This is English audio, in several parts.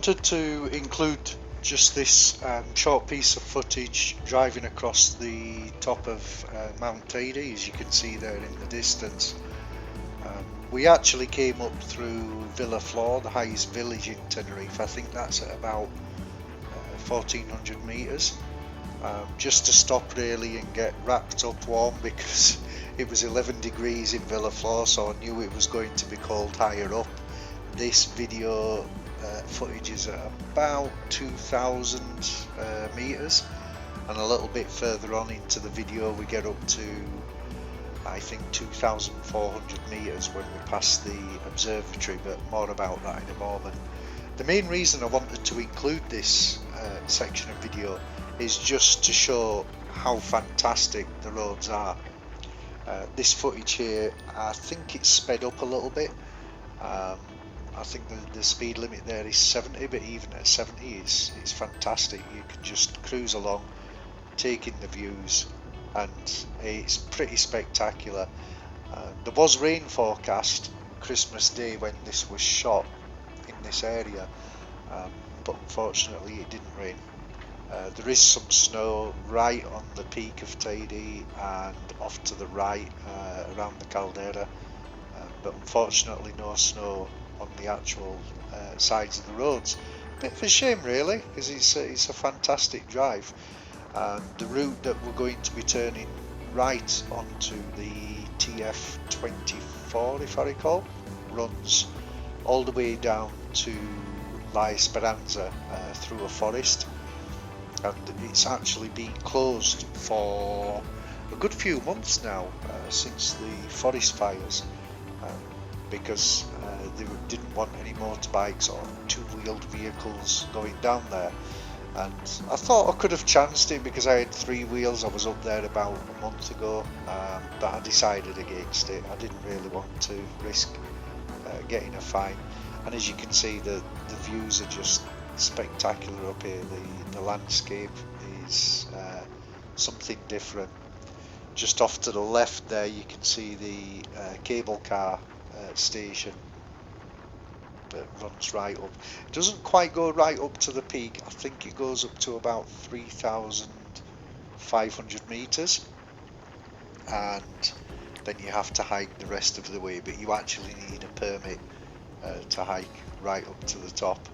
wanted to include just this short piece of footage driving across the top of Mount Teide, as you can see there in the distance. We actually came up through Villa Flor, the highest village in Tenerife. I think that's at about 1400 meters, just to stop really and get wrapped up warm, because it was 11 degrees in Villa Flor, so I knew it was going to be cold higher up. This video footage is at about 2000 meters, and a little bit further on into the video we get up to, I think, 2400 meters when we pass the observatory, but more about that in a moment. The main reason I wanted to include this section of video is just to show how fantastic the roads are. This footage here, I think it's sped up a little bit. I think the speed limit there is 70, but even at 70 it's fantastic. You can just cruise along, taking the views, and it's pretty spectacular. There was rain forecast Christmas Day when this was shot in this area, but unfortunately it didn't rain. There is some snow right on the peak of Teide and off to the right around the caldera, but unfortunately no snow on the actual sides of the roads. Bit of a shame really, because it's a fantastic drive. The route that we're going to be turning right onto, the TF24 if I recall, runs all the way down to La Esperanza through a forest, and it's actually been closed for a good few months now, since the forest fires, because they didn't want any motorbikes or two-wheeled vehicles going down there. And I thought I could have chanced it because I had three wheels. I was up there about a month ago, but I decided against it. I didn't really want to risk getting a fine. And as you can see, the views are just spectacular up here. The landscape is something different. Just off to the left there you can see the cable car station that runs right up. It doesn't quite go right up to the peak. I think it goes up to about 3,500 meters, and then you have to hike the rest of the way, but you actually need a permit to hike right up to the top.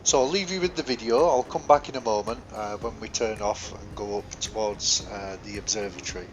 So I'll leave you with the video. I'll come back in a moment when we turn off and go up towards the observatory.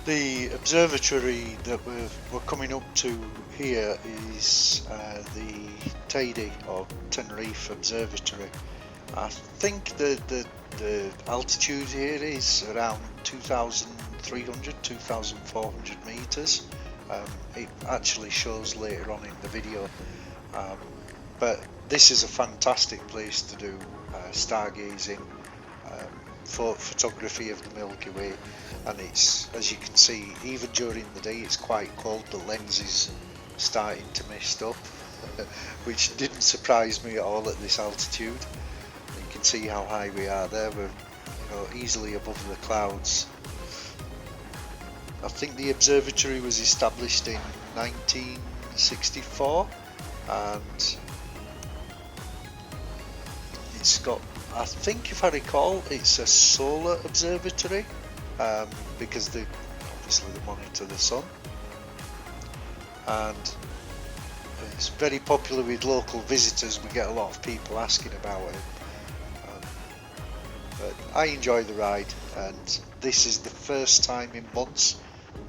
The observatory that we're coming up to here is the Teide or Tenerife Observatory. I think the altitude here is around 2,300, 2,400 meters. It actually shows later on in the video, but this is a fantastic place to do stargazing, photography of the Milky Way, and it's, as you can see, even during the day it's quite cold. The lens is starting to mist up, which didn't surprise me at all at this altitude. You can see how high we are there. We're easily above the clouds. I think the observatory was established in 1964, and it's got, I think if I recall, it's a solar observatory, because obviously they monitor the sun, and it's very popular with local visitors. We get a lot of people asking about it, but I enjoy the ride, and this is the first time in months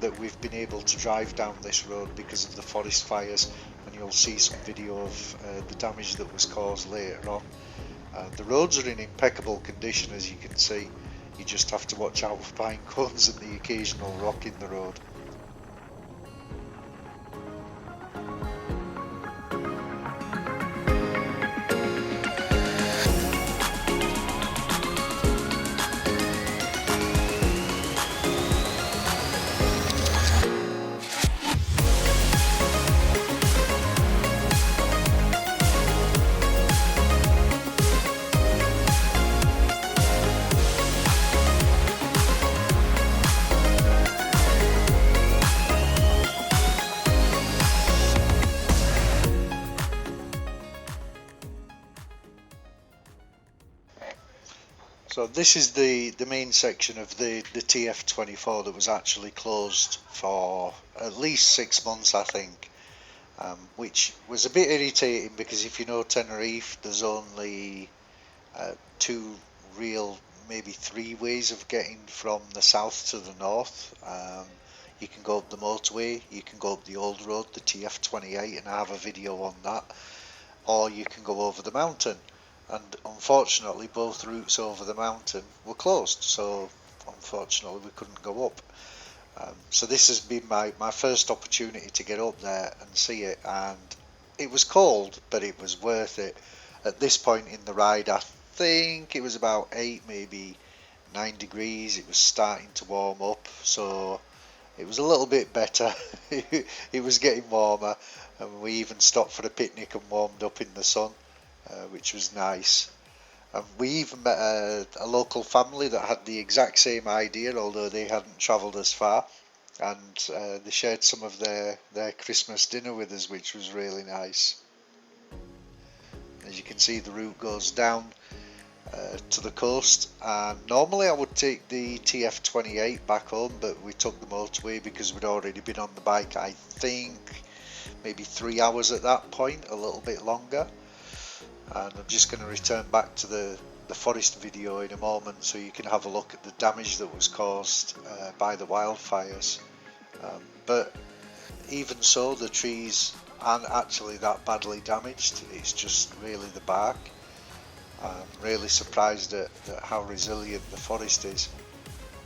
that we've been able to drive down this road because of the forest fires, and you'll see some video of the damage that was caused later on. The roads are in impeccable condition, as you can see. You just have to watch out for pine cones and the occasional rock in the road. So this is the main section of the TF24 that was actually closed for at least 6 months, I think, which was a bit irritating because if you know Tenerife, there's only two real, maybe three ways of getting from the south to the north. You can go up the motorway, you can go up the old road, the TF28, and I have a video on that, or you can go over the mountain. And unfortunately both routes over the mountain were closed, so unfortunately we couldn't go up. So this has been my first opportunity to get up there and see it, and it was cold, but it was worth it. At this point in the ride, I think it was about 8, maybe 9 degrees. It was starting to warm up, so it was a little bit better. It was getting warmer, and we even stopped for a picnic and warmed up in the sun, which was nice. And we even met a local family that had the exact same idea, although they hadn't travelled as far, and they shared some of their Christmas dinner with us, which was really nice. As you can see, the route goes down to the coast, and normally I would take the TF28 back home, but we took the motorway because we'd already been on the bike, I think maybe 3 hours at that point, a little bit longer. And I'm just going to return back to the forest video in a moment so you can have a look at the damage that was caused by the wildfires. But even so, the trees aren't actually that badly damaged. It's just really the bark. I'm really surprised at how resilient the forest is.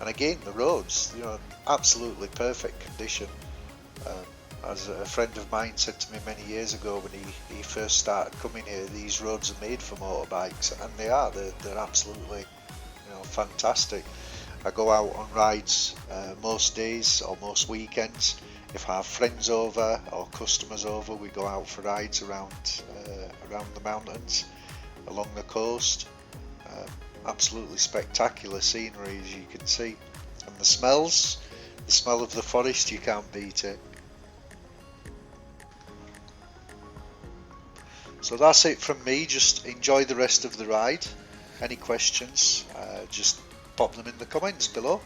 And again, the roads, absolutely perfect condition. As a friend of mine said to me many years ago when he first started coming here, these roads are made for motorbikes, and they are. They're absolutely, fantastic. I go out on rides most days or most weekends. If I have friends over or customers over, we go out for rides around the mountains, along the coast. Absolutely spectacular scenery, as you can see, and the smell of the forest, you can't beat it. So that's it from me. Just enjoy the rest of the ride. Any questions, just pop them in the comments below.